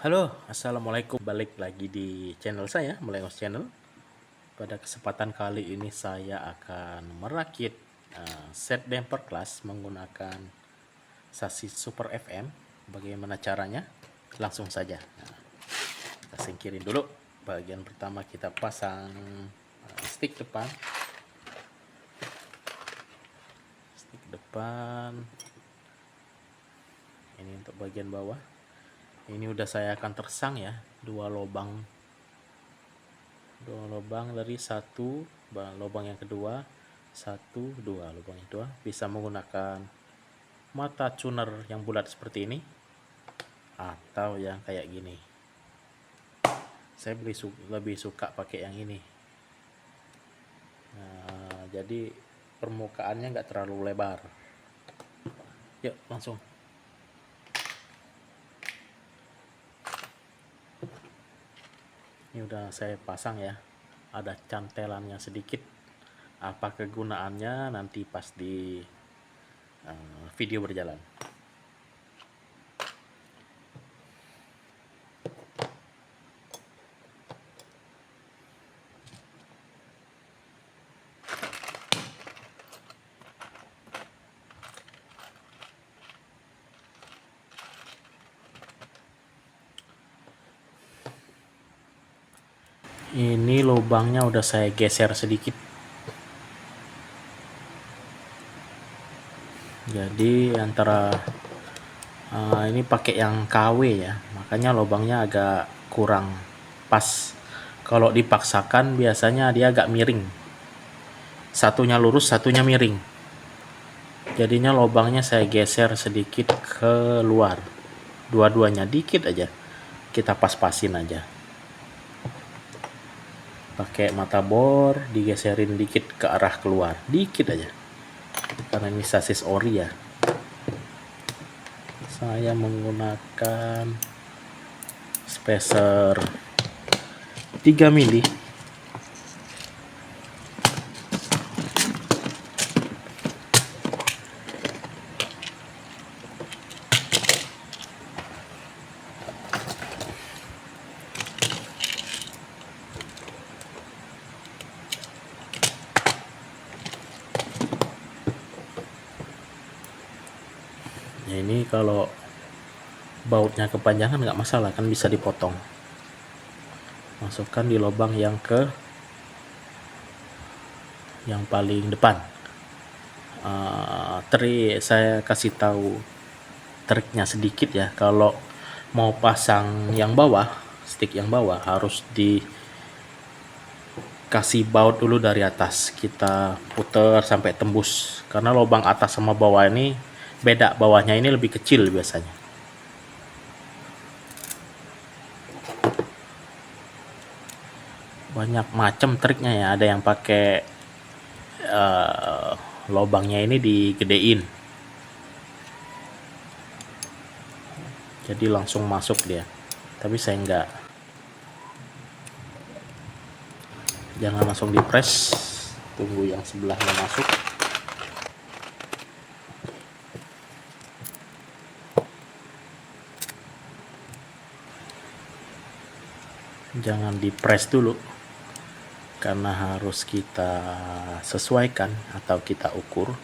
Halo, assalamualaikum. Balik lagi di channel saya, Melengos Channel. Pada kesempatan kali ini saya akan merakit set damper kelas menggunakan sasis Super FM. Bagaimana caranya? Langsung saja. Kita singkirin dulu. Bagian pertama kita pasang stick depan. Stick depan. Ini untuk bagian bawah. Ini udah saya akan tersang ya, dua lubang dari satu lubang yang kedua, dua lubang yang kedua. Bisa menggunakan mata tuner yang bulat seperti ini atau yang kayak gini. Saya lebih suka pakai yang ini. Nah, jadi permukaannya nggak terlalu lebar. Yuk langsung. Ini udah saya pasang ya, ada cantelannya sedikit. Apa kegunaannya nanti pas di video berjalan. Ini lubangnya udah saya geser sedikit. Jadi antara ini pakai yang KW ya, makanya lubangnya agak kurang pas. Kalau dipaksakan biasanya dia agak miring. Satunya lurus, satunya miring. Jadinya lubangnya saya geser sedikit ke luar. Dua-duanya dikit aja. Kita pas-pasin aja. Pakai mata bor, digeserin dikit ke arah keluar, dikit aja. Karena ini sasis ori ya. Saya menggunakan spacer 3 mili. Ya, ini kalau bautnya kepanjangan nggak masalah, kan bisa dipotong. Masukkan di lubang yang paling depan. Saya kasih tahu triknya sedikit ya. Kalau mau pasang yang bawah, stick yang bawah harus dikasih baut dulu dari atas. Kita putar sampai tembus, karena lubang atas sama bawah ini beda. Bawahnya ini lebih kecil biasanya. Banyak macam triknya ya. Ada yang pakai lubangnya ini digedein, jadi langsung masuk dia. Tapi saya enggak. Jangan langsung dipres, tunggu yang sebelahnya masuk. Jangan dipres dulu, karena harus kita sesuaikan atau kita ukur.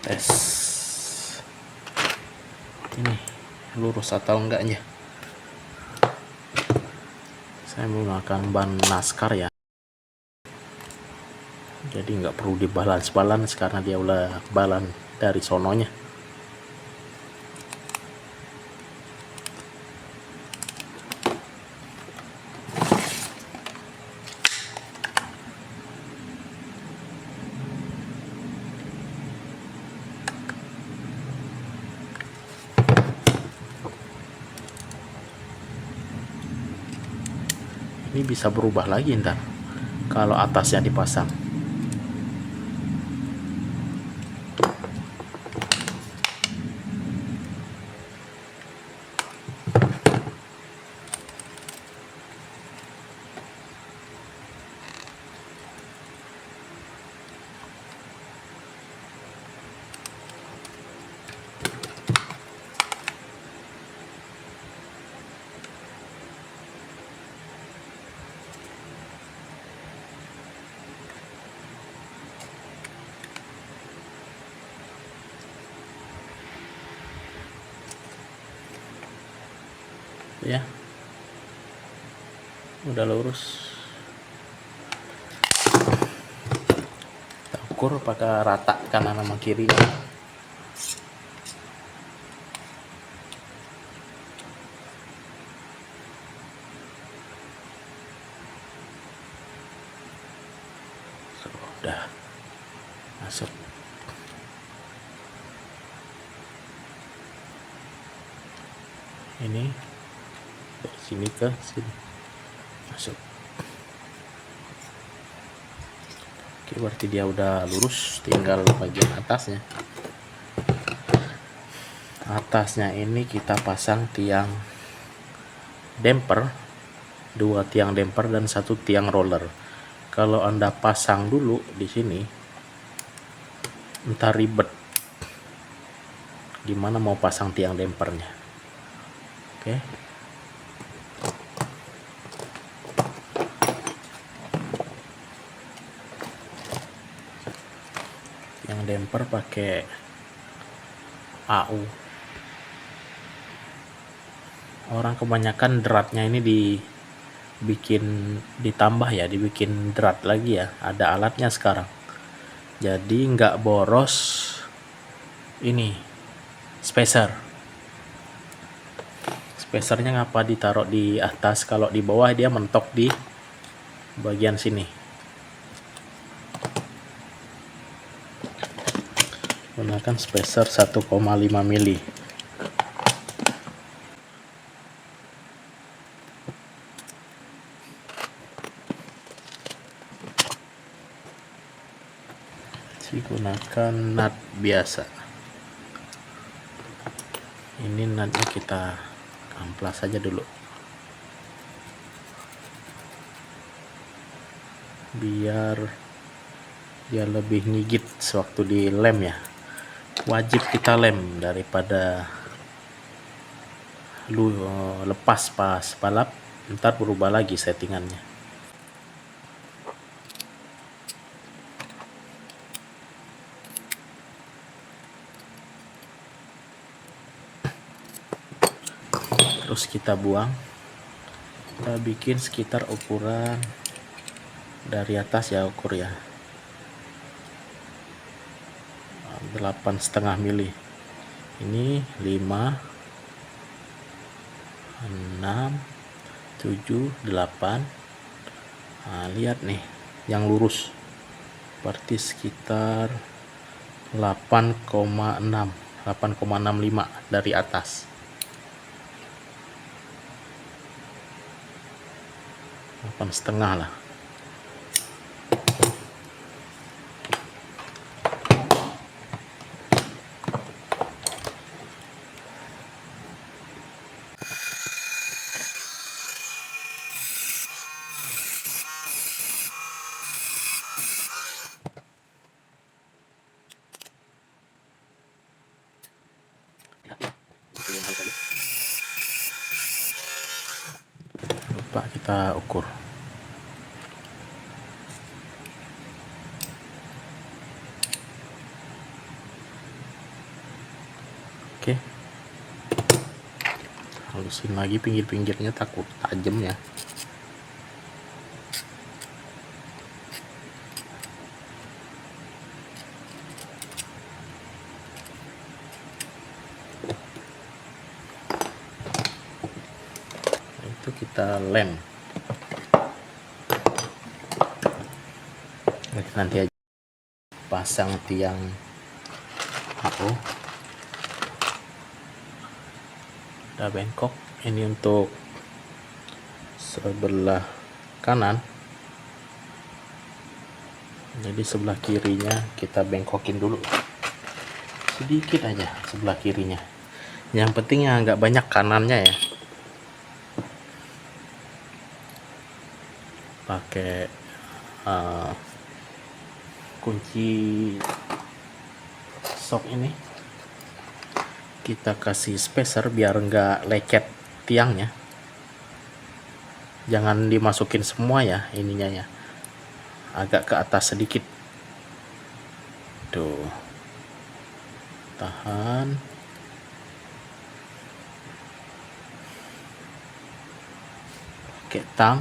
Tes ini lurus atau enggaknya. Saya menggunakan ban NASCAR ya, jadi nggak perlu dibalans karena dia udah balan dari sononya. Ini bisa berubah lagi ntar kalau atasnya dipasang. Ya, udah lurus. Kita ukur pakai rata kanan sama kiri. Sudah masuk. Ini dari sini ke sini masuk. Oke, berarti dia udah lurus, tinggal bagian atasnya. Atasnya ini kita pasang tiang damper, 2 tiang damper dan 1 tiang roller. Kalau Anda pasang dulu di sini, entar ribet gimana mau pasang tiang dampernya. Oke. Tiang damper pakai AU. Orang kebanyakan dratnya ini ditambah ya, dibikin drat lagi ya, ada alatnya sekarang, jadi nggak boros ini spacernya. Ngapa ditaruh di atas, kalau di bawah dia mentok di bagian sini. Gunakan spacer 1,5 mili. Gunakan nut biasa. Ini nutnya kita amplas saja dulu biar dia lebih ngigit sewaktu di lem ya. Wajib kita lem daripada lu lepas pas balap ntar berubah lagi settingannya. Terus kita buang, kita bikin sekitar ukuran dari atas ya, ukur ya 8,5 mili. Ini 5, 6, 7, 8. Nah, lihat nih yang lurus berarti sekitar 8,65 dari atas. 8,5 lah. Lupa kita ukur. Oke, halusin lagi pinggir-pinggirnya, takut tajam ya. Itu kita lem nanti aja pasang tiang aku udah bengkok. Ini untuk sebelah kanan, jadi sebelah kirinya kita bengkokin dulu sedikit aja sebelah kirinya. Yang penting ya nggak banyak kanannya ya. Pakai kunci sok ini kita kasih spacer biar nggak lecet tiangnya. Jangan dimasukin semua ya ininya ya, agak ke atas sedikit tuh, tahan. Pakai tang,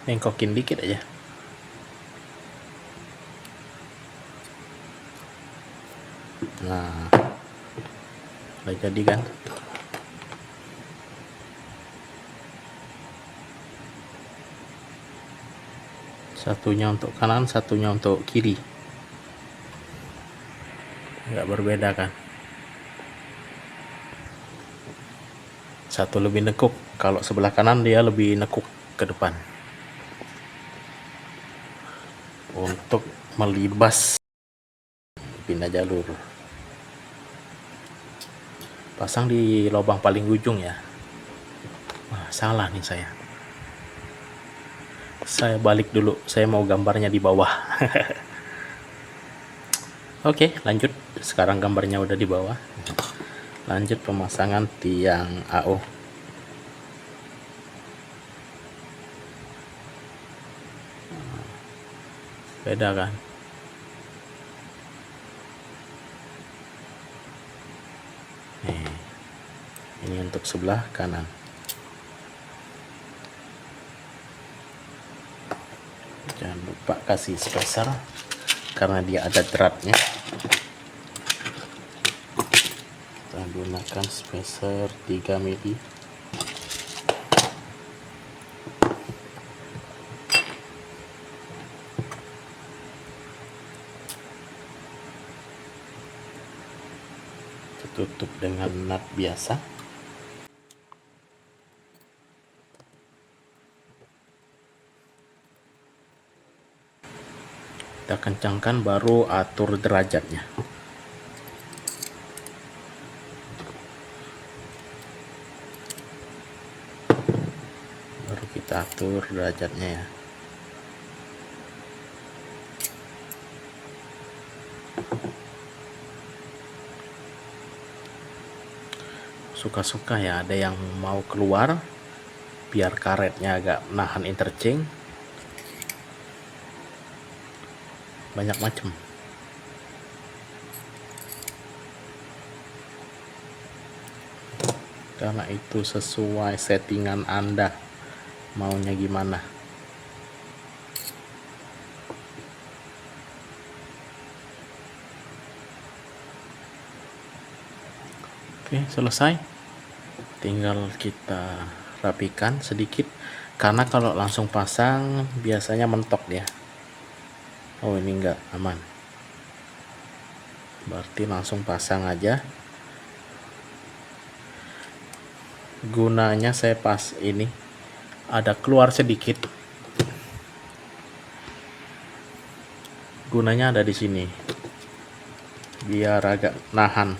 bengkokin dikit aja. Nah, udah jadi kan. Satunya untuk kanan, satunya untuk kiri, nggak berbeda kan. Satu lebih nekuk, kalau sebelah kanan dia lebih nekuk ke depan untuk melibas. Pindah jalur, pasang di lubang paling ujung ya. Wah, salah nih saya balik dulu, saya mau gambarnya di bawah. Oke, lanjut. Sekarang gambarnya udah di bawah, lanjut pemasangan tiang AO. Beda kan. Nih, ini untuk sebelah kanan. Jangan lupa kasih spacer karena dia ada dratnya. Kita gunakan spacer 3 mili. Tutup dengan nut biasa. Kita kencangkan, baru atur derajatnya. Baru kita atur derajatnya ya. Suka-suka ya, ada yang mau keluar biar karetnya agak nahan interchange, banyak macam. Karena itu sesuai settingan Anda maunya gimana. Oke, selesai. Tinggal kita rapikan sedikit, karena kalau langsung pasang biasanya mentok dia. Oh, ini enggak aman, berarti langsung pasang aja. Gunanya saya pas ini ada keluar sedikit, gunanya ada di sini biar agak nahan,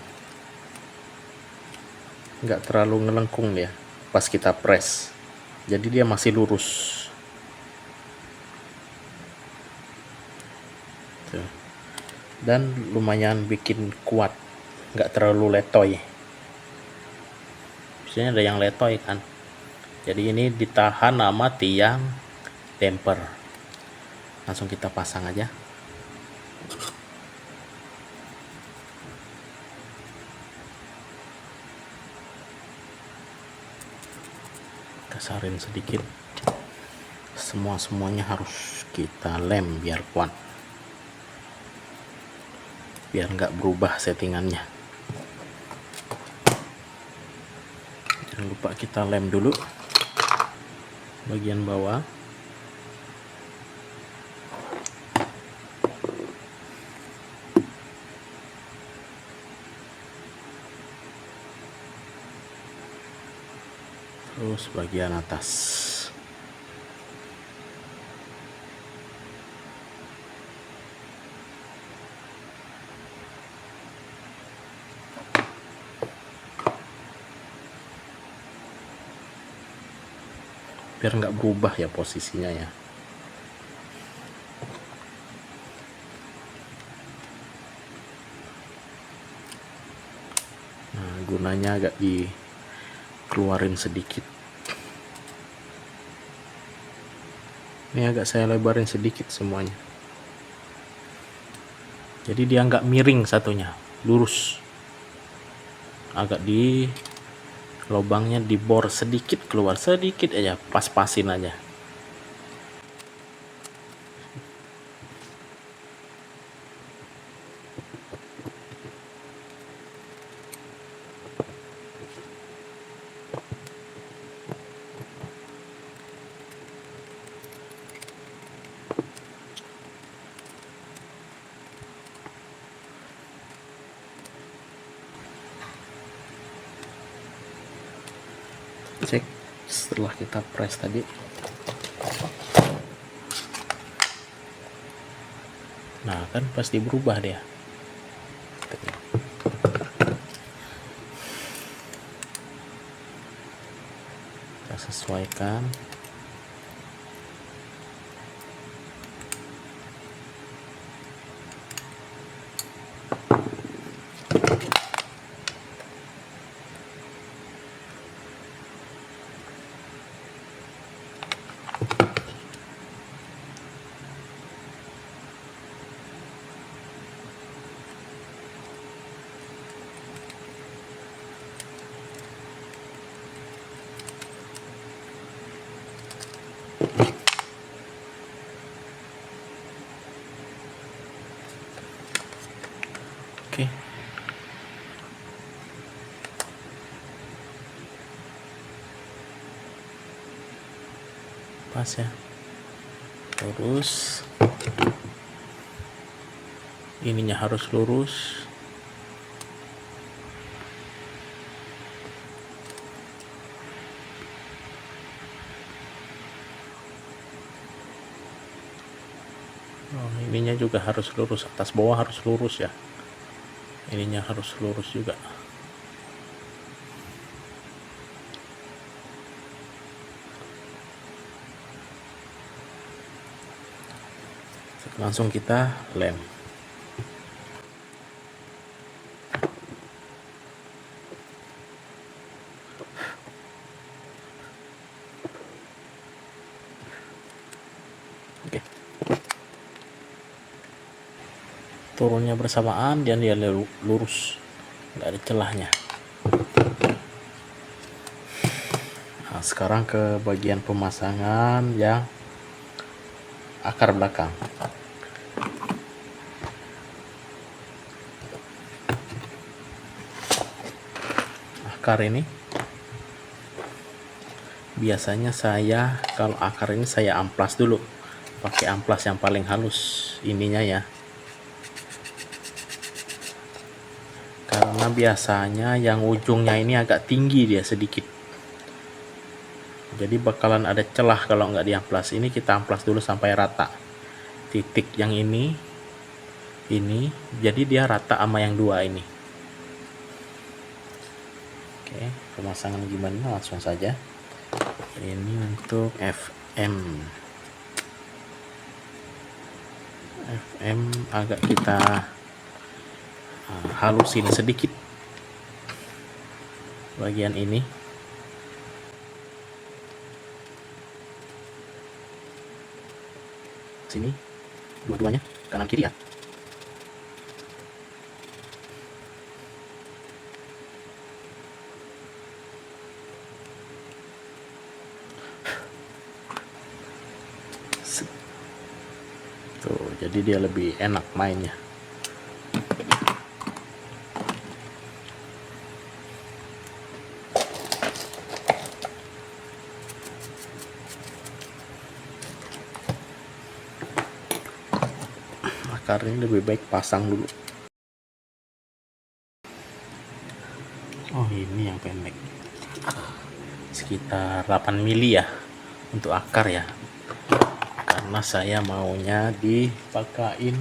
nggak terlalu ngelengkung dia pas kita press, jadi dia masih lurus. Tuh. Dan lumayan bikin kuat, nggak terlalu letoy. Biasanya ada yang letoy kan, jadi ini ditahan sama tiang damper. Langsung kita pasang aja. Kasarin sedikit, semuanya harus kita lem biar kuat, biar nggak berubah settingannya. Jangan lupa kita lem dulu bagian bawah. Terus bagian atas. Biar nggak berubah ya posisinya ya. Nah, gunanya agak dikeluarin sedikit. Ini agak saya lebarin sedikit semuanya. Jadi dia nggak miring satunya, lurus. Agak di lubangnya dibor sedikit, keluar sedikit aja, pas-pasin aja. Cek setelah kita press tadi. Nah, kan pasti berubah dia. Kita sesuaikan. Oke. Pas ya. Lurus. Ininya harus lurus. Oh, ininya juga harus lurus, atas bawah harus lurus ya. Ininya harus lurus juga. Langsung kita lem. Oke. Turunnya bersamaan dan dia lurus, nggak ada celahnya. Nah, sekarang ke bagian pemasangan yang akar belakang. Akar ini biasanya saya kalau akar ini saya amplas dulu, pakai amplas yang paling halus ininya ya, karena biasanya yang ujungnya ini agak tinggi dia sedikit, jadi bakalan ada celah kalau nggak diamplas. Ini kita amplas dulu sampai rata titik yang ini, jadi dia rata sama yang dua ini. Oke, pemasangan gimana, langsung saja. Ini untuk FM agak kita halusin sedikit bagian ini. Sini dua-duanya kanan kiri ya. Tuh, jadi dia lebih enak mainnya. akar ini lebih baik pasang dulu. Oh, ini yang pendek, sekitar 8 mili ya untuk akar ya, karena saya maunya dipakain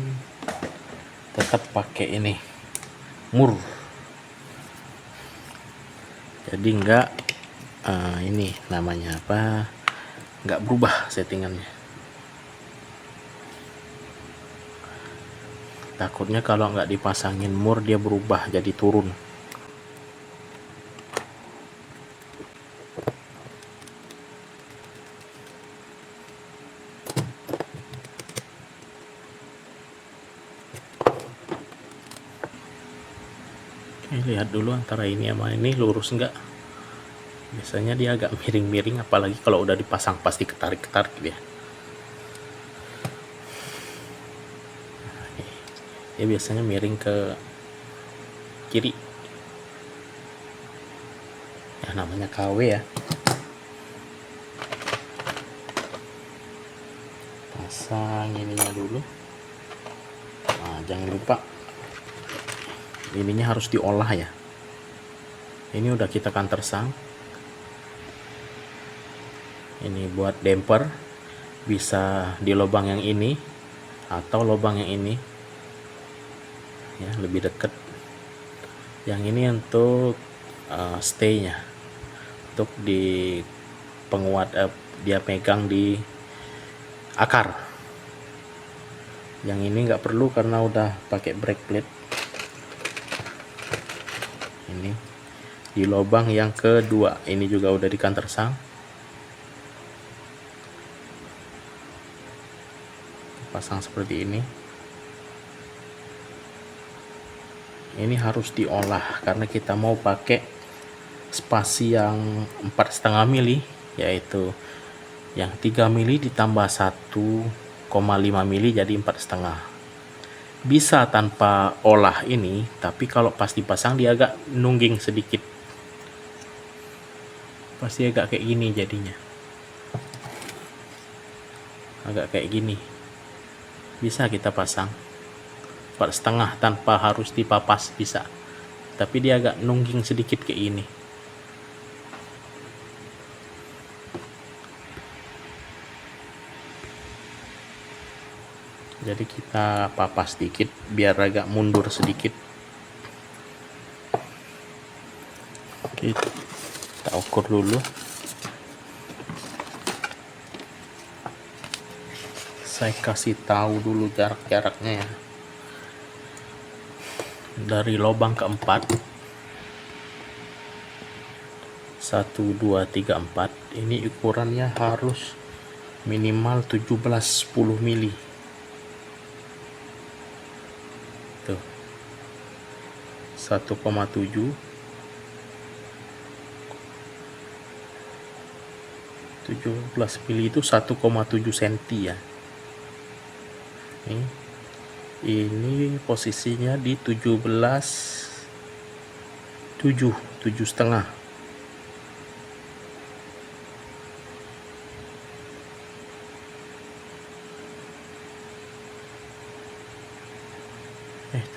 tetap pakai ini mur, jadi enggak ini namanya apa, enggak berubah settingannya. Takutnya kalau nggak dipasangin mur dia berubah jadi turun. Lihat dulu antara ini sama ini lurus enggak. Biasanya dia agak miring-miring, apalagi kalau udah dipasang pasti ketarik-ketarik dia. Dia biasanya miring ke kiri. Ya namanya KW ya. Pasang ininya dulu. Nah, jangan lupa ininya harus diolah ya. Ini udah kita countersunk. Ini buat damper, bisa di lubang yang ini atau lubang yang ini ya, lebih dekat. Yang ini untuk stay-nya, untuk di penguat dia pegang di akar. Yang ini nggak perlu karena udah pakai brake plate. Ini di lubang yang kedua, ini juga udah di countersunk. Pasang seperti ini. Ini harus diolah karena kita mau pakai spasi yang 4,5 mili, yaitu yang 3 mili ditambah 1,5 mili jadi 4,5. Bisa tanpa olah ini, tapi kalau pas dipasang dia agak nungging sedikit, pasti agak kayak gini jadinya, agak kayak gini. Bisa kita pasang 4,5 tanpa harus dipapas, bisa, tapi dia agak nungging sedikit kayak gini. Jadi kita papas sedikit biar agak mundur sedikit. Kita ukur dulu. Saya kasih tahu dulu jarak-jaraknya ya. Dari lubang keempat 1, 2, 3, 4 ini ukurannya harus minimal 17-10 mili. Tuh 1,7 17 mili itu 1,7 cm ya. Ini posisinya di 7,5.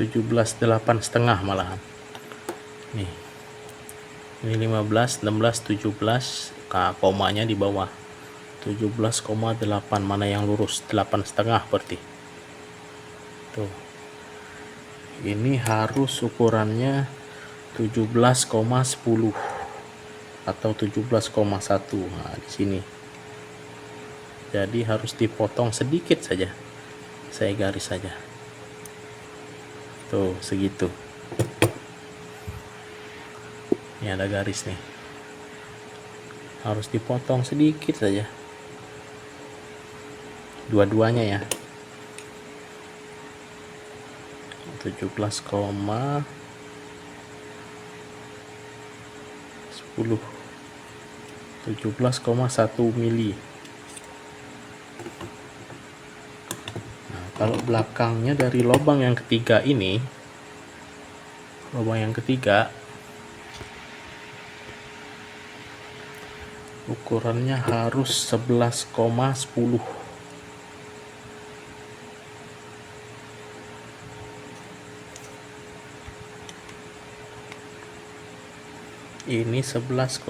17,8,5 malahan. Nih. Ini 15, 16, 17, komanya di bawah. 17,8, mana yang lurus? 8,5 berarti. Tuh. Ini harus ukurannya 17,10 atau 17,1. Nah, di sini. Jadi harus dipotong sedikit saja. Saya garis saja. Tuh, segitu. Ini ada garis nih. Harus dipotong sedikit saja. Dua-duanya ya. 17,10 17,1 mili. Nah, kalau belakangnya dari lubang yang ketiga ini, lubang yang ketiga ukurannya harus 11,10. Ini 11,2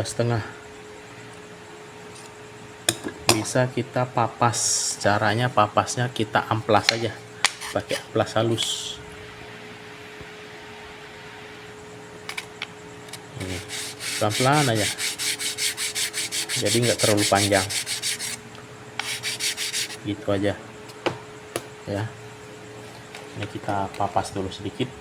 setengah. Bisa kita papas. Caranya papasnya kita amplas aja, pakai amplas halus. Ini pelan-pelan aja, jadi nggak terlalu panjang, gitu aja ya. Ini kita papas dulu sedikit.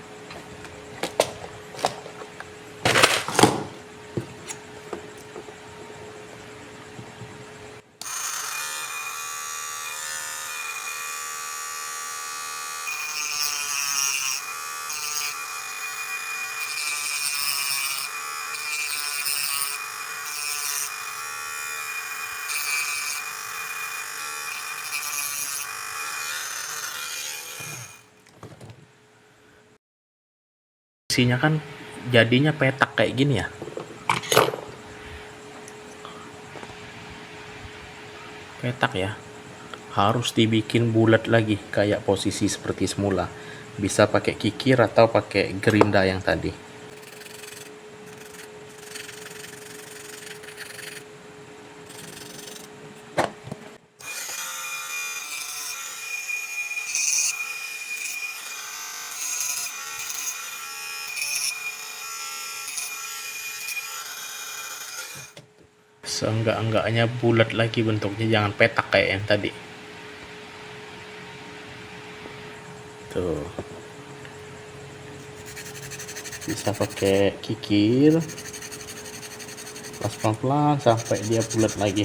Isinya kan jadinya petak kayak gini ya. Petak ya, harus dibikin bulat lagi kayak posisi seperti semula. Bisa pakai kikir atau pakai gerinda yang tadi. Seenggak-enggaknya bulat lagi bentuknya, jangan petak kayak yang tadi. Tuh, bisa pakai kikir, pas pelan-pelan sampai dia bulat lagi.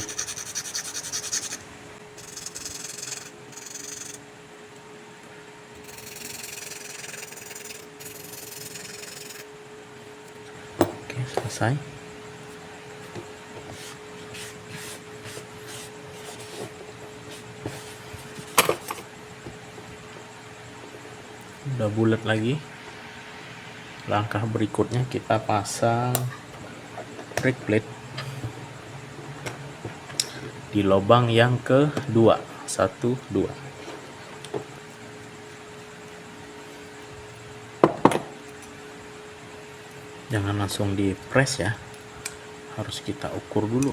Oke, selesai. Udah bulat lagi. Langkah berikutnya kita pasang brake plate di lubang yang kedua. 1, 2. Jangan langsung di press ya, harus kita ukur dulu.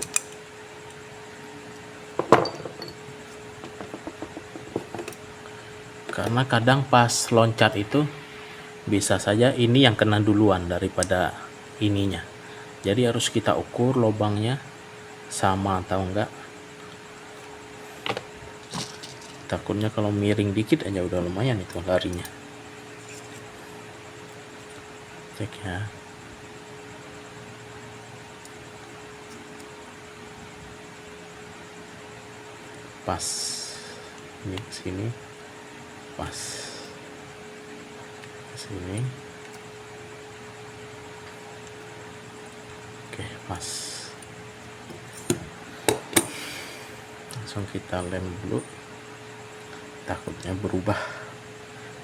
Karena kadang pas loncat itu bisa saja ini yang kena duluan daripada ininya. Jadi harus kita ukur lubangnya sama atau enggak. Takutnya kalau miring dikit aja udah lumayan itu larinya. Cek ya. Pas. Ini ke sini. Pas. Ke sini. Oke, pas. Langsung kita lem dulu. Takutnya berubah,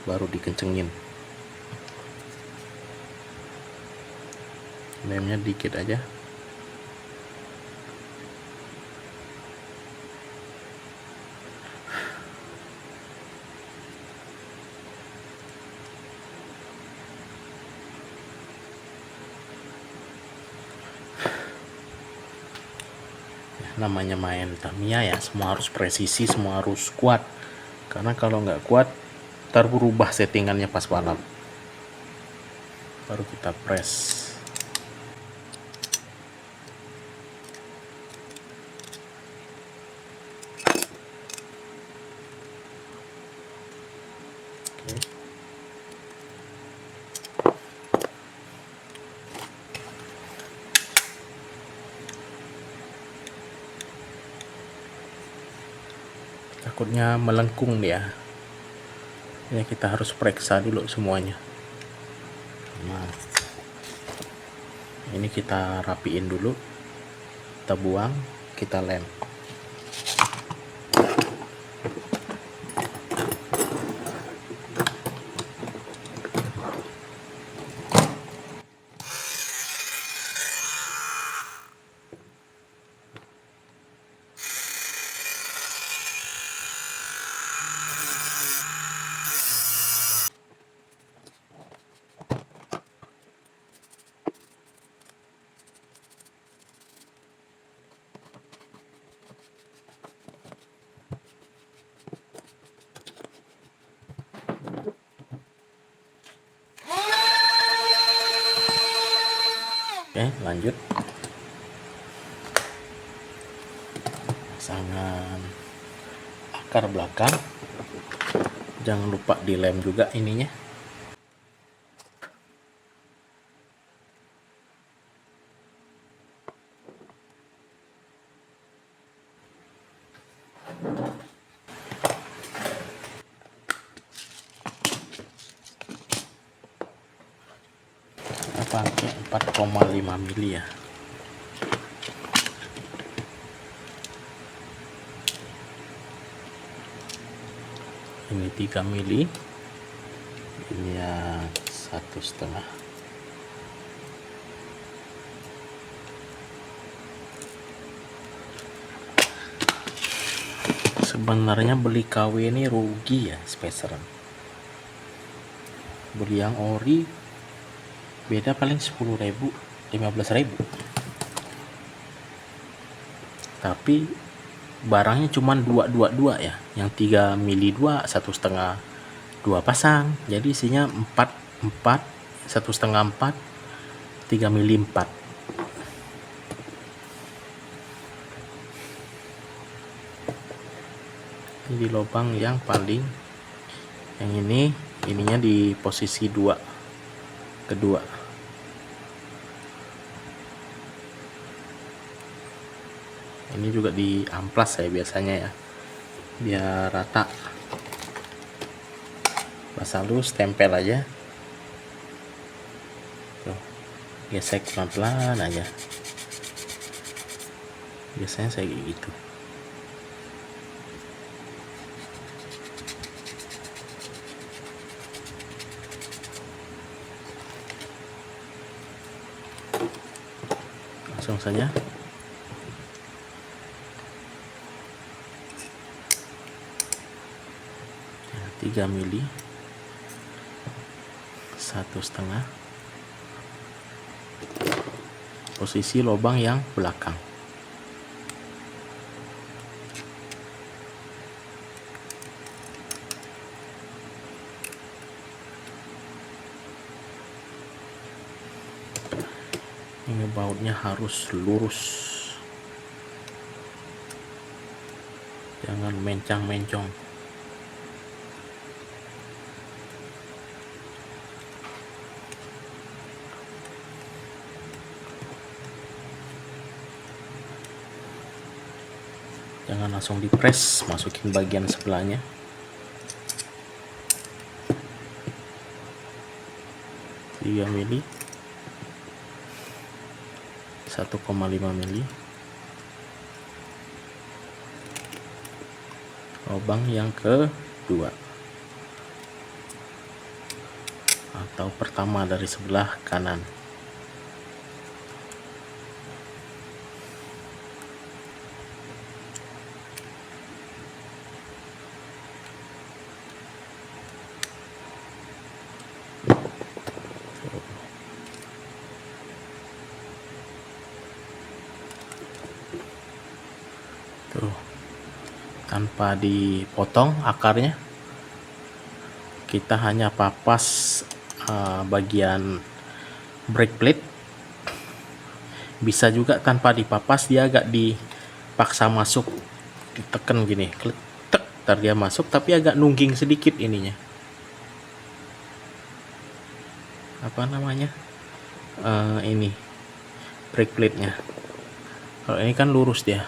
baru dikencengin. Lemnya dikit aja. Namanya main Tamiya ya, semua harus presisi, semua harus kuat. Karena kalau nggak kuat, ntar berubah settingannya pas balap. Baru kita press. Oke. Takutnya melengkung dia ya, kita harus periksa dulu semuanya. Nah, ini kita rapiin dulu, kita buang, kita lem. Oke, lanjut. Pasangan akar belakang. Jangan lupa dilem juga ininya. Pakai 4,5 mili ya. Ini 3 mili, ini ya 1,5. Sebenarnya beli KW ini rugi ya, spaceran. Beli yang ori beda paling 10.000, 15.000. Tapi barangnya cuma 2 ya, yang 3 mili 2, 1,5 2 pasang, jadi isinya 4 1,5 4, 3 mili 4. Ini di lubang yang paling, yang ininya di posisi 2 kedua. Ini juga di amplas saya biasanya ya, biar rata. Pas halus tempel aja. Tuh, gesek pelan-pelan aja. Biasanya saya gitu. Langsung saja. Nah, 3 mili, 1,5. Posisi lubang yang belakang. Ini bautnya harus lurus, jangan mencang-mencong. Jangan langsung dipres, masukin bagian sebelahnya. Tiga mili, 1,5 mili. Lubang yang kedua atau pertama dari sebelah kanan. Tuh, tanpa dipotong akarnya, kita hanya papas bagian brake plate. Bisa juga tanpa dipapas, dia agak dipaksa masuk, ditekan gini, klik, tek, ntar dia masuk, tapi agak nungging sedikit ininya. Apa namanya? Ini brake plate-nya. Kalau ini kan lurus dia.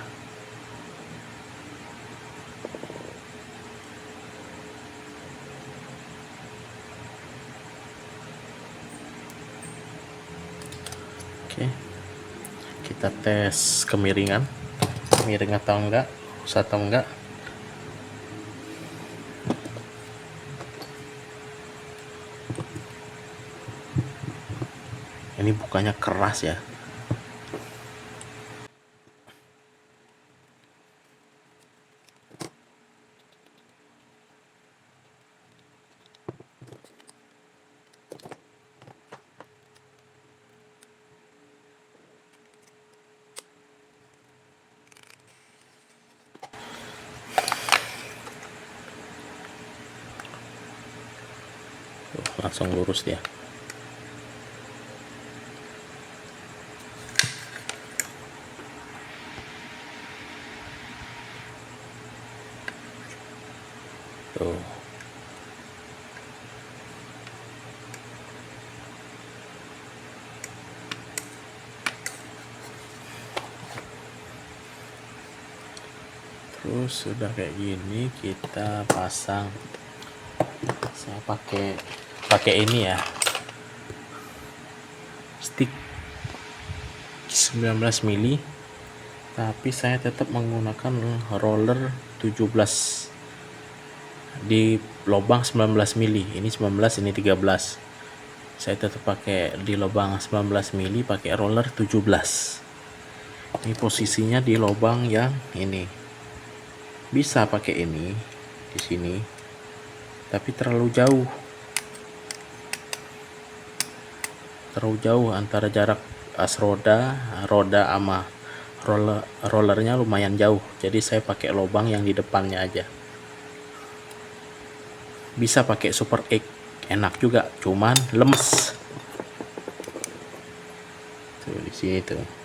Oke, kita tes kemiringan, miring atau enggak, lurus atau enggak. Ini bukannya keras ya. Tuh, langsung lurus dia. tuh. Terus sudah kayak gini, kita pasang. Saya pakai ini ya, stick 19 mili, tapi saya tetap menggunakan roller 17 di lubang 19 mili. Ini 19, ini 13. Saya tetap pakai di lubang 19 mili pakai roller 17. Ini posisinya di lubang yang ini. Bisa pakai ini di sini, tapi terlalu jauh antara jarak as roda sama rollernya lumayan jauh. Jadi saya pakai lubang yang di depannya aja. Bisa pakai Super X, enak juga, cuman lemes. Tuh di sini tuh.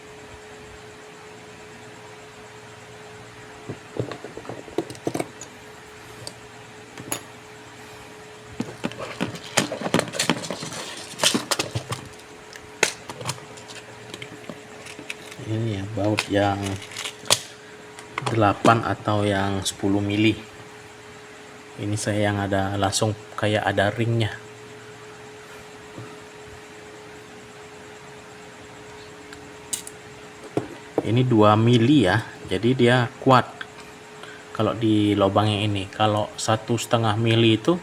Ini ya baut yang 8 atau yang 10 mili. Ini saya yang ada langsung kayak ada ringnya. Ini 2 mili ya, jadi dia kuat kalau di lubang yang ini. Kalau 1,5 mili itu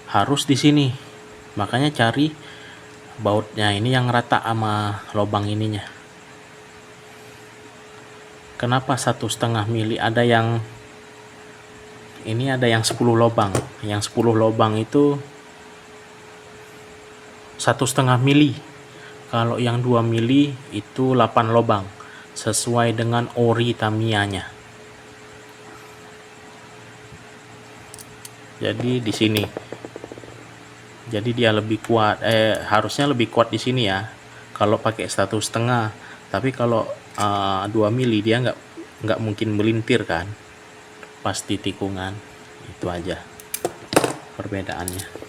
harus di sini, makanya cari bautnya ini yang rata sama lubang ininya. Kenapa 1,5 mili? Ada yang ini, ada yang 10 lubang. Yang 10 lubang itu 1,5 mili. Kalau yang 2 mili itu 8 lubang, sesuai dengan ori Tamiya-nya. Jadi di sini. Jadi dia lebih kuat, harusnya lebih kuat di sini ya. Kalau pakai 1,5, tapi kalau 2 mili dia nggak mungkin melintir kan, pasti tikungan. Itu aja perbedaannya.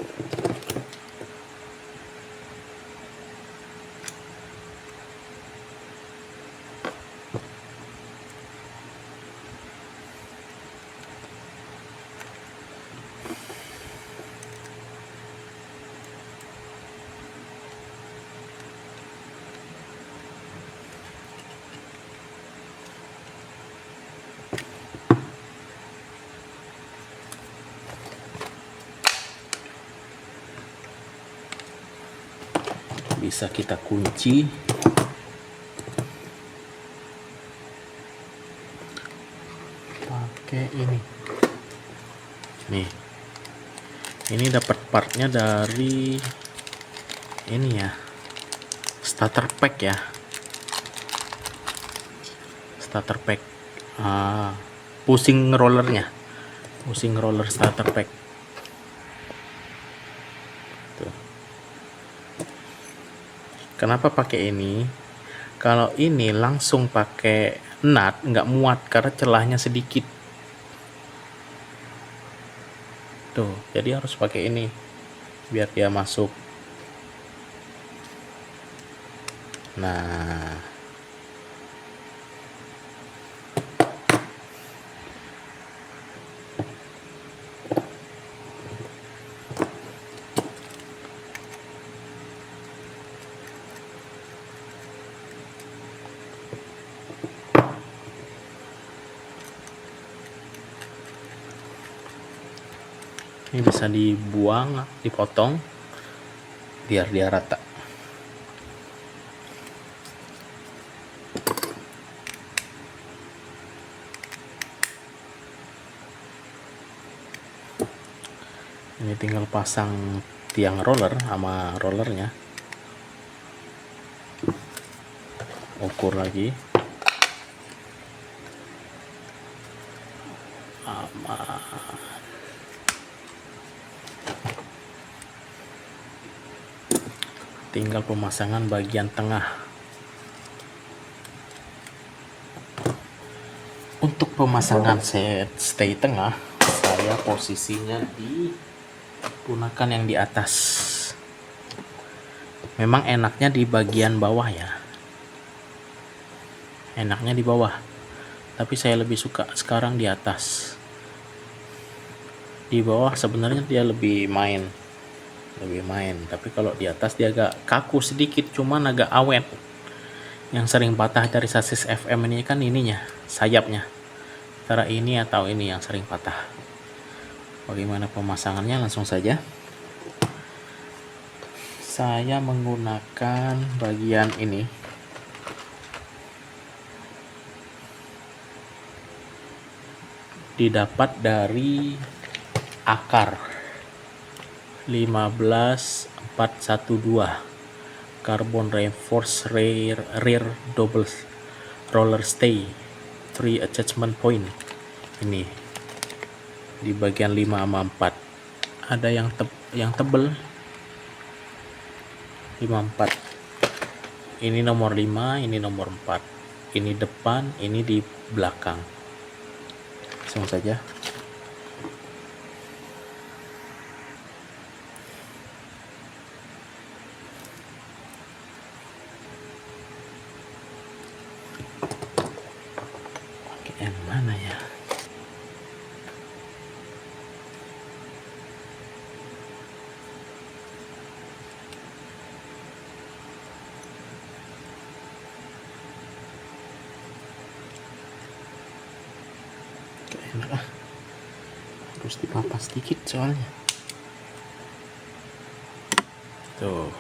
Bisa kita kunci. Pakai ini. Nih. Ini dapat partnya dari ini ya. Starter pack ya. Starter pack. Pusing rollernya. Pusing roller starter pack. Kenapa pakai ini? Kalau ini langsung pakai nut nggak muat karena celahnya sedikit. Tuh, jadi harus pakai ini biar dia masuk. Nah, ini bisa dibuang, dipotong biar dia rata. Ini tinggal pasang tiang roller sama rollernya. Ukur lagi. Tinggal pemasangan bagian tengah. Untuk pemasangan stay tengah, saya dia posisinya digunakan yang di atas. Memang enaknya di bagian bawah ya, enaknya di bawah, tapi saya lebih suka sekarang di atas. Di bawah sebenarnya dia lebih main, tapi kalau di atas dia agak kaku sedikit, cuman agak awet. Yang sering patah dari sasis FM ini kan ininya, sayapnya, antara ini atau ini yang sering patah. Bagaimana pemasangannya? Langsung saja. Saya menggunakan bagian ini, didapat dari akar 15412 carbon reinforced rear double roller stay 3 attachment point. Ini di bagian 5 sama 4 ada yang tebel 54. Ini nomor 5, ini nomor 4. Ini depan, ini di belakang. Langsung saja. Pakai yang mana ya? Enak lah, harus dipapas sedikit soalnya tuh.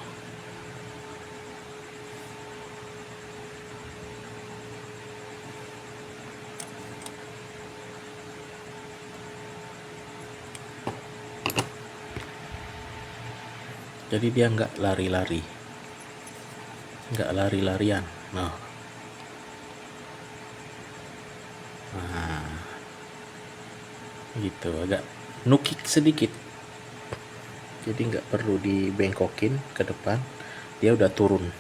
Jadi dia nggak lari-larian. Nah gitu, agak nukik sedikit, jadi nggak perlu dibengkokin ke depan, dia udah turun.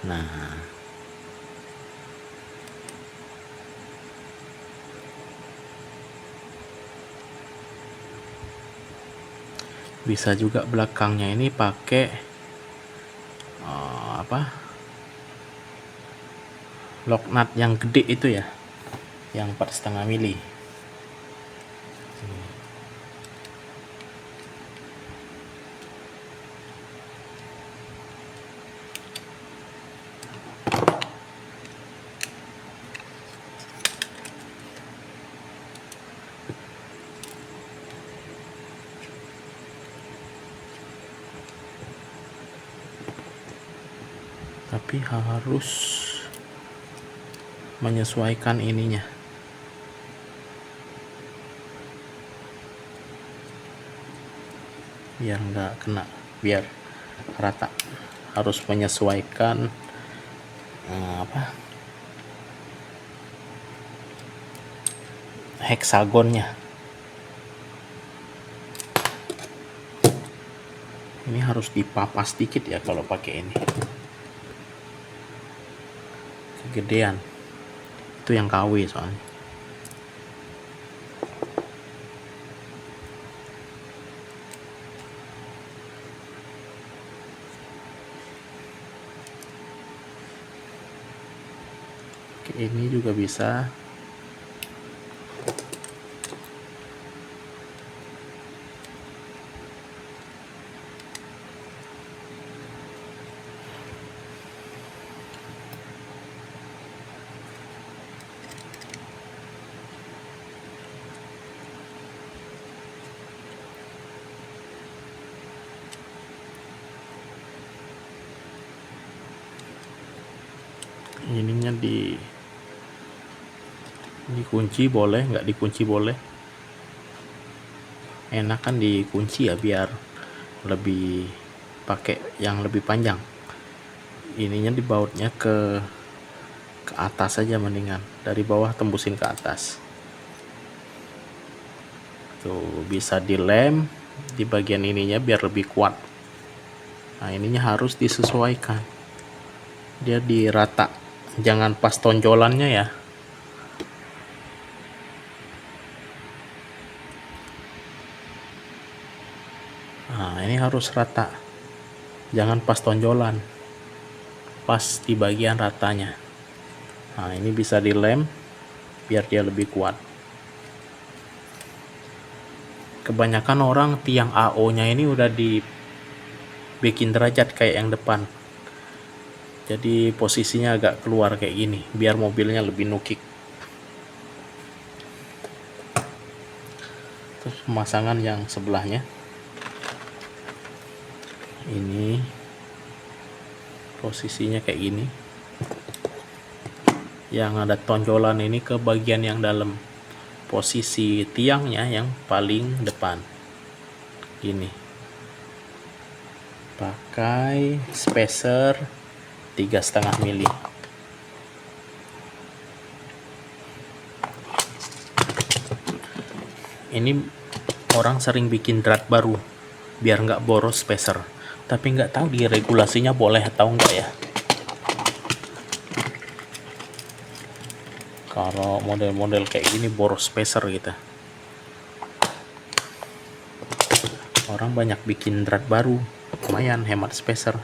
Nah bisa juga belakangnya ini pakai lock nut yang gede itu ya, yang 4,5 mili. Tapi harus menyesuaikan ininya, biar nggak kena, biar rata. Harus menyesuaikan heksagonnya. Ini harus dipapas dikit ya kalau pakai ini, kegedean. Itu yang KW soalnya. Oke, ini juga bisa. Ininya dikunci boleh, nggak dikunci boleh. Enak kan dikunci ya, biar lebih pakai yang lebih panjang. Ininya dibautnya ke atas aja mendingan, dari bawah tembusin ke atas. Tuh bisa dilem di bagian ininya biar lebih kuat. Nah ininya harus disesuaikan, dia dirata, jangan pas tonjolannya ya. Nah, ini harus rata, jangan pas tonjolan, pas di bagian ratanya. Nah, ini bisa dilem biar dia lebih kuat. Kebanyakan orang tiang AO nya ini udah dibikin derajat kayak yang depan, jadi posisinya agak keluar kayak gini biar mobilnya lebih nukik. Terus pemasangan yang sebelahnya ini posisinya kayak gini, yang ada tonjolan ini ke bagian yang dalam, posisi tiangnya yang paling depan gini. Pakai spacer 3,5 mili. Ini orang sering bikin drat baru biar nggak boros spacer, tapi nggak tahu di regulasinya boleh atau enggak ya. Kalau model-model kayak gini boros spacer gitu, orang banyak bikin drat baru, lumayan hemat spacer.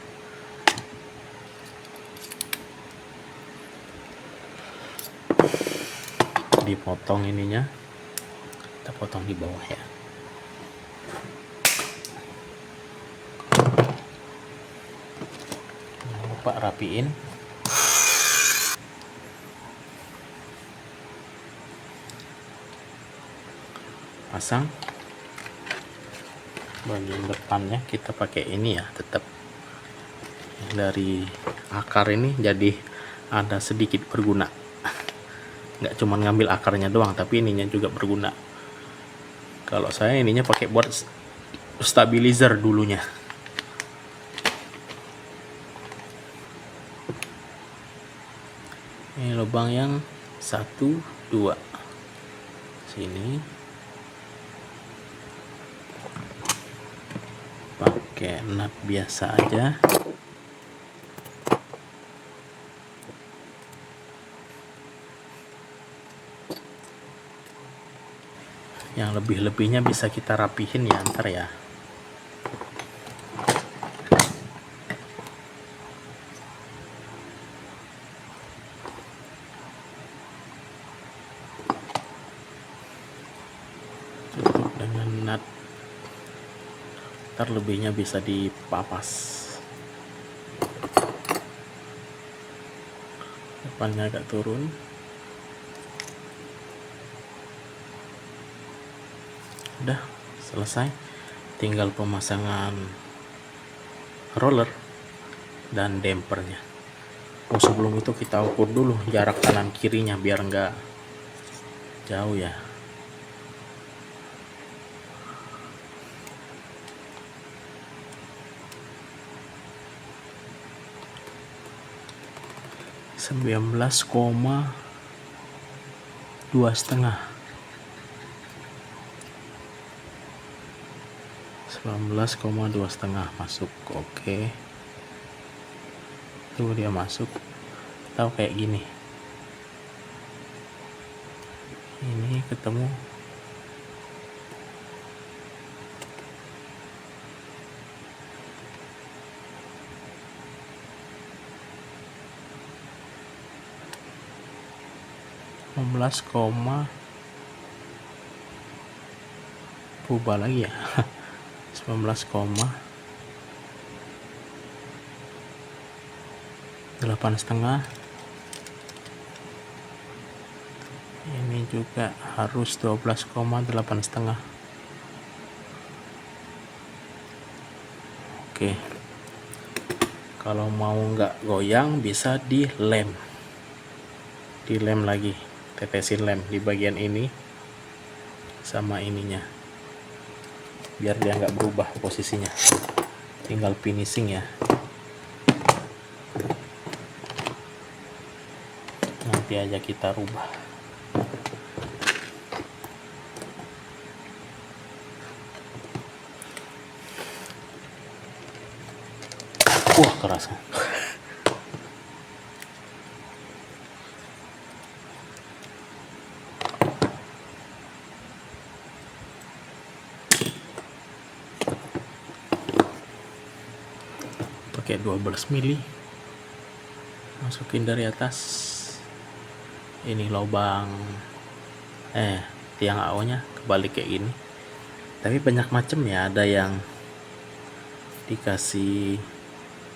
Dipotong ininya, kita potong di bawah ya. Jangan lupa rapiin. Pasang bagian depannya, kita pakai ini ya, tetap dari akar ini jadi ada sedikit berguna, nggak cuma ngambil akarnya doang tapi ininya juga berguna. Kalau saya ininya pakai buat stabilizer dulunya. Ini lubang yang 1, 2 sini, pakai nut biasa aja. Yang lebih-lebihnya bisa kita rapihin ya ntar ya. Tutup dengan nut, ntar lebihnya bisa dipapas. Depannya agak turun. Udah selesai, tinggal pemasangan roller dan dampernya. Oh, sebelum itu kita ukur dulu jarak kanan kirinya biar nggak jauh ya. (19,2 setengah) 19,2 setengah masuk. Oke, tuh dia masuk. Tahu kayak gini, ini ketemu. Berubah lagi ya. 19,8 setengah. Ini juga harus 12,8 setengah. Oke, kalau mau nggak goyang bisa dilem lagi, tetesin lem di bagian ini sama ininya biar dia nggak berubah posisinya. Tinggal finishing ya, nanti aja kita rubah. Wah, keras. pakai 12 mili, masukin dari atas. Ini lubang tiang AO nya kebalik kayak gini, tapi banyak macam ya. Ada yang dikasih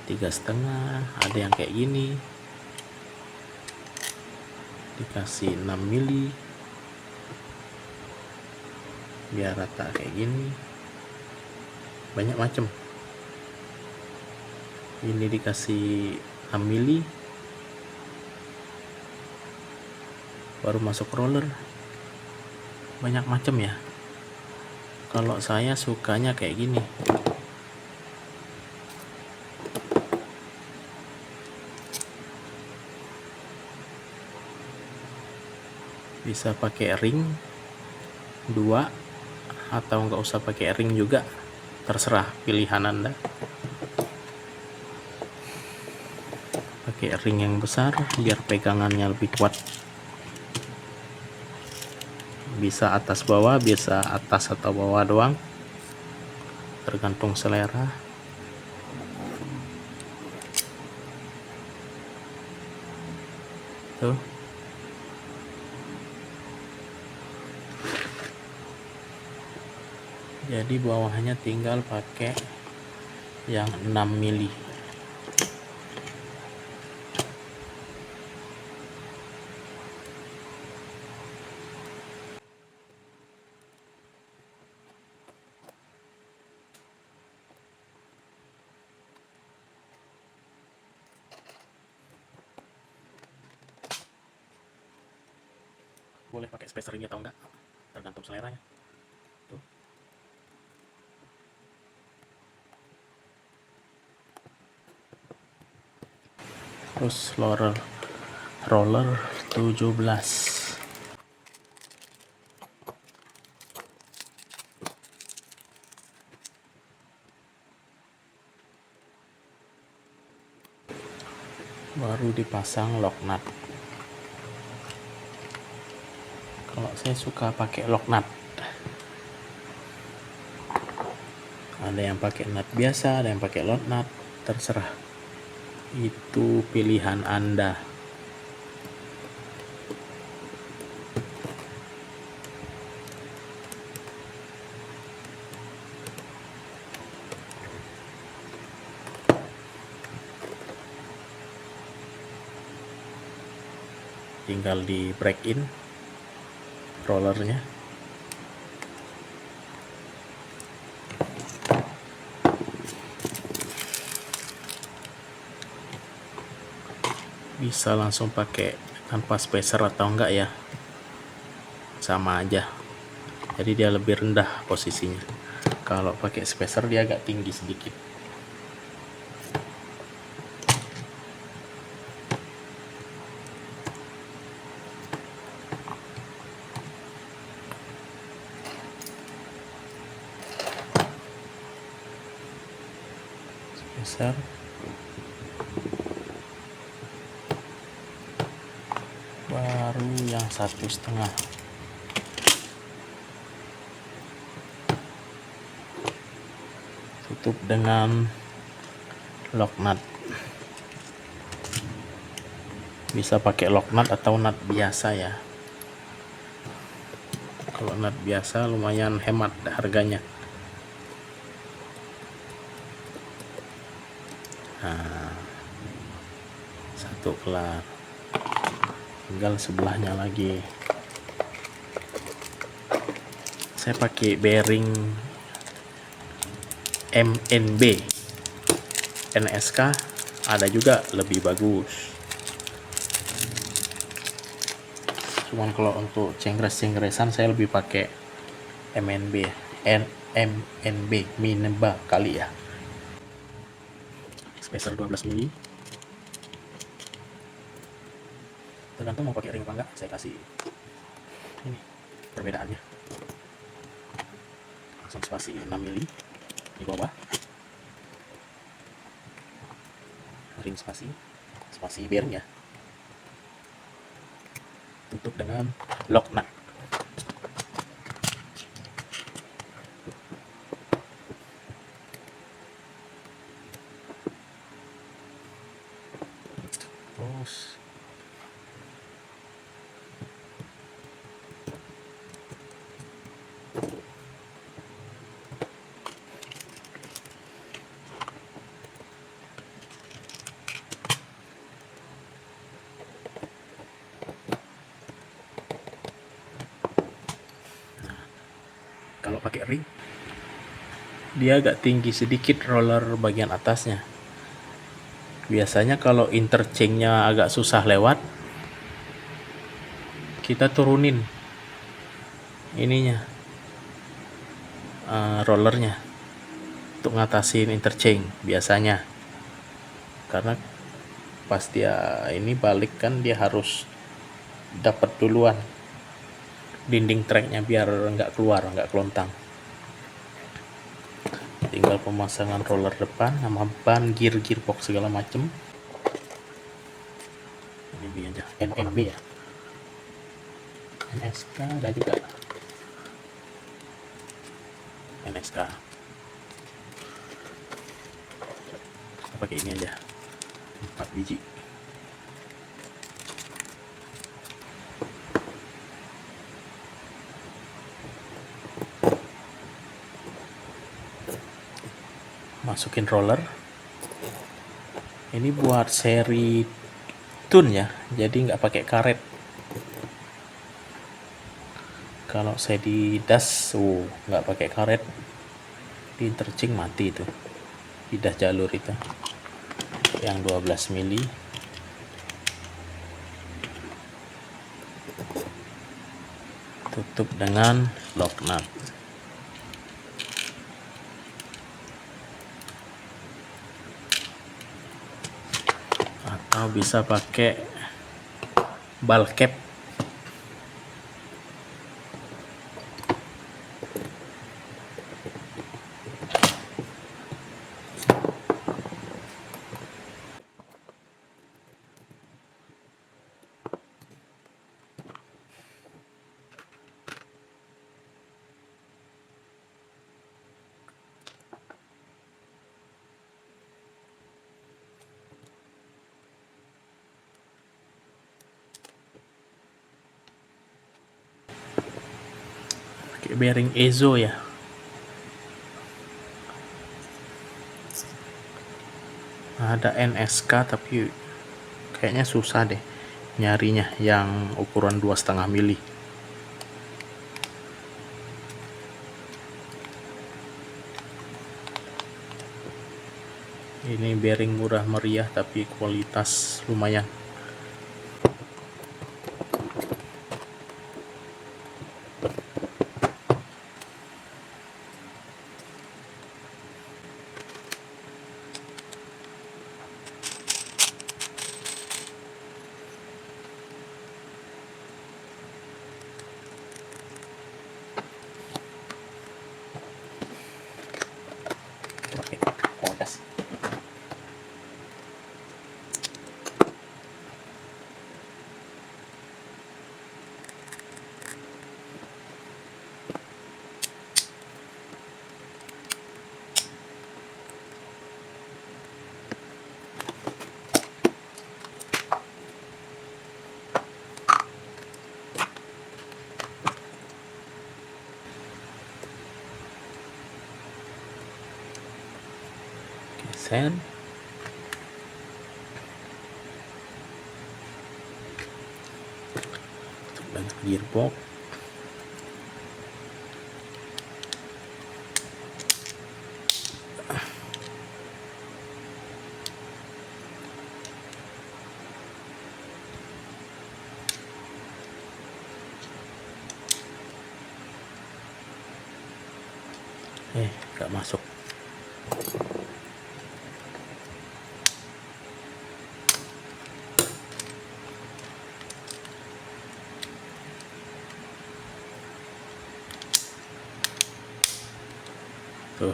3,5, ada yang kayak gini dikasih 6 mili biar rata kayak gini. Banyak macam. Ini dikasih 6 mili baru masuk roller. Banyak macam ya. Kalau saya sukanya kayak gini. Bisa pakai ring 2 atau nggak usah pakai ring juga, terserah pilihan Anda. Pakai ring yang besar biar pegangannya lebih kuat. Bisa atas bawah, bisa atas atau bawah doang, tergantung selera. Tuh. Jadi bawahnya tinggal pakai yang 6 mili. Boleh pakai spacer ini atau enggak, tergantung selera ya. Tuh. Terus roller 17. Baru dipasang lock nut. Kalau saya suka pakai lock nut. Ada yang pakai nut biasa, ada yang pakai lock nut, terserah. Itu pilihan Anda. Tinggal di break in rollernya. Bisa langsung pakai tanpa spacer atau enggak ya, sama aja. Jadi dia lebih rendah posisinya. Kalau pakai spacer dia agak tinggi sedikit. Spacer. Baru yang 1,5. Tutup dengan lock nut. Bisa pakai lock nut atau nut biasa ya. Kalau nut biasa lumayan hemat harganya. Nah, satu kelar. Tinggal sebelahnya lagi. Saya pakai bearing MNB. NSK ada juga lebih bagus. Cuman kalau untuk cengres-cengresan saya lebih pakai MNB. MNB Mineba kali ya. Spacer 12 mili. Tergantung mau pakai ring apa enggak, saya kasih ini perbedaannya. Langsung spasi 6 mili di bawah, ring spasi bearing ya. Tutup dengan lock nut. bagus. Kalau pakai ring, dia agak tinggi sedikit roller bagian atasnya. Biasanya kalau interchange-nya agak susah lewat, kita turunin ininya, rollernya untuk ngatasin interchange biasanya. Karena pas dia ini balik kan dia harus dapat duluan dinding tracknya biar nggak keluar, nggak kelontang. Tinggal pemasangan roller depan sama ban, gearbox segala macem. Ini aja NMB ya, NSK ada juga, NSK. Kita pakai ini aja 4 biji. Masukin roller. Ini buat seri tune ya, jadi nggak pakai karet. Kalau saya di das, nggak pakai karet, di interchange mati itu, pidah jalur itu yang 12 mili. Tutup dengan lock nut. Atau bisa pakai ball cap. Pakai bearing Ezo ya. Ada NSK tapi kayaknya susah deh nyarinya yang ukuran 2,5 mili. Ini bearing murah meriah tapi kualitas lumayan. Pakai podas. Sen. Banyak gearbox. Gak masuk. Tuh.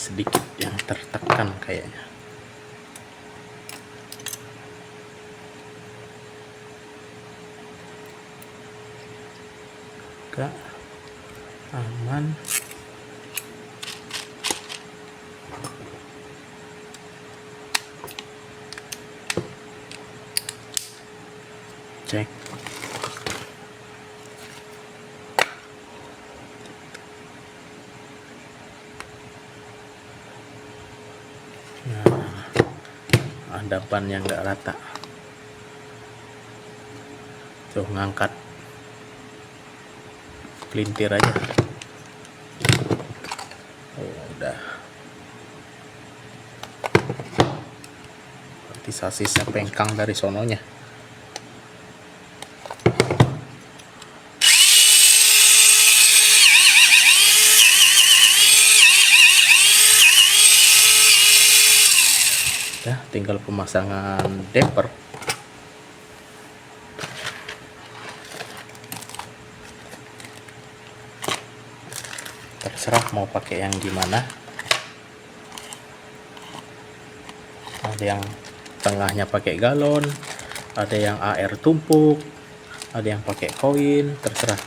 sedikit yang tertekan kayaknya. Enggak aman. Cek. Nah, ada ban yang nggak rata. Tuh, ngangkat pelintir aja. Oh, udah. Berarti sasisnya pengkang dari sononya. Ya, tinggal pemasangan damper. Terserah mau pakai yang gimana. Ada yang tengahnya pakai galon, ada yang AR tumpuk, ada yang pakai koin, terserah.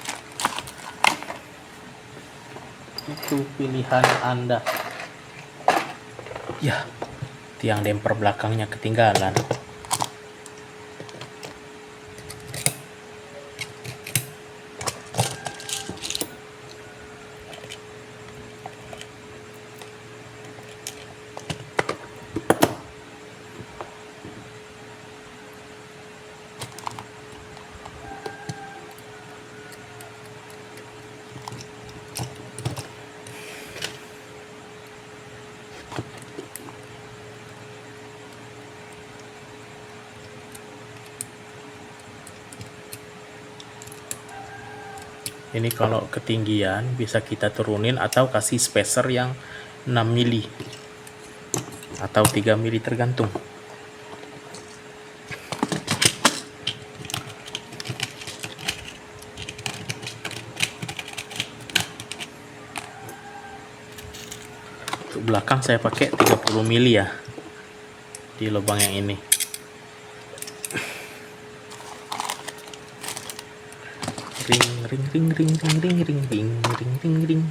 Itu pilihan Anda. Ya, tiang damper belakangnya ketinggalan. Ini kalau ketinggian bisa kita turunin atau kasih spacer yang 6 mili atau 3 mili tergantung. Untuk belakang saya pakai 30 mili ya di lubang yang ini. Ring ring ring ring ring ring ring ring ring ring ring.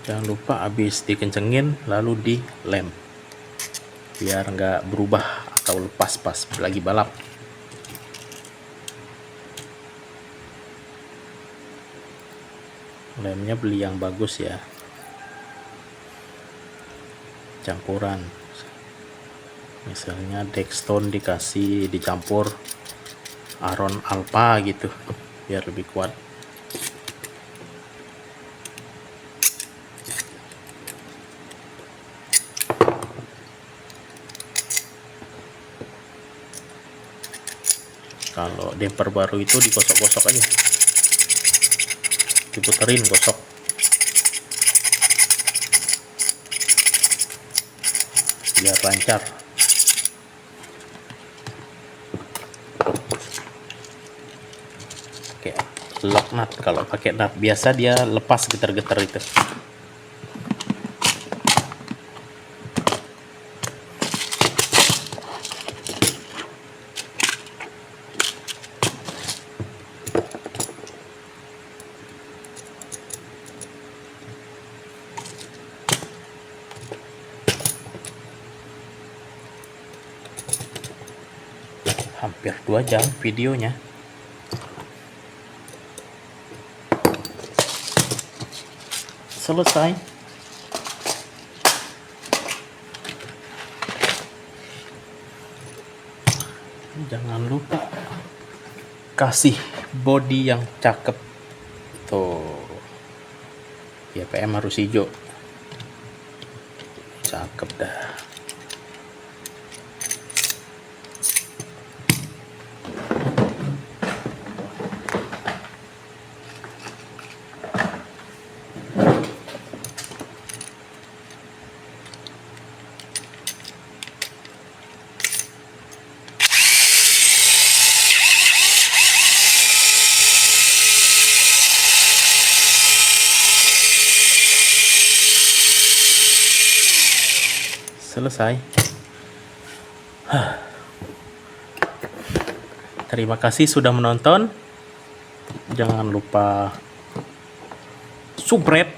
Jangan lupa habis dikencengin lalu dilem biar nggak berubah atau lepas pas lagi balap. Lemnya beli yang bagus ya, campuran, misalnya Dextone dicampur Aron Alpha gitu biar lebih kuat. Kalau damper baru itu digosok-gosok aja, diputerin, gosok. Biar lancar. Oke, lock nut. Kalau pakai nut biasa dia lepas getar-getar itu. Hampir 2 jam videonya. Selesai. Jangan lupa kasih body yang cakep. Tuh. Ya, PM harus hijau. Cakep dah. selesai. Terima kasih sudah menonton. Jangan lupa subscribe.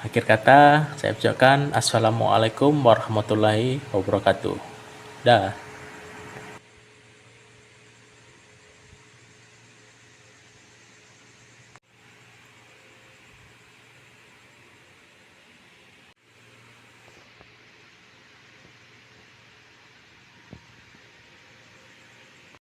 Akhir kata, saya ucapkan assalamualaikum warahmatullahi wabarakatuh. Dah.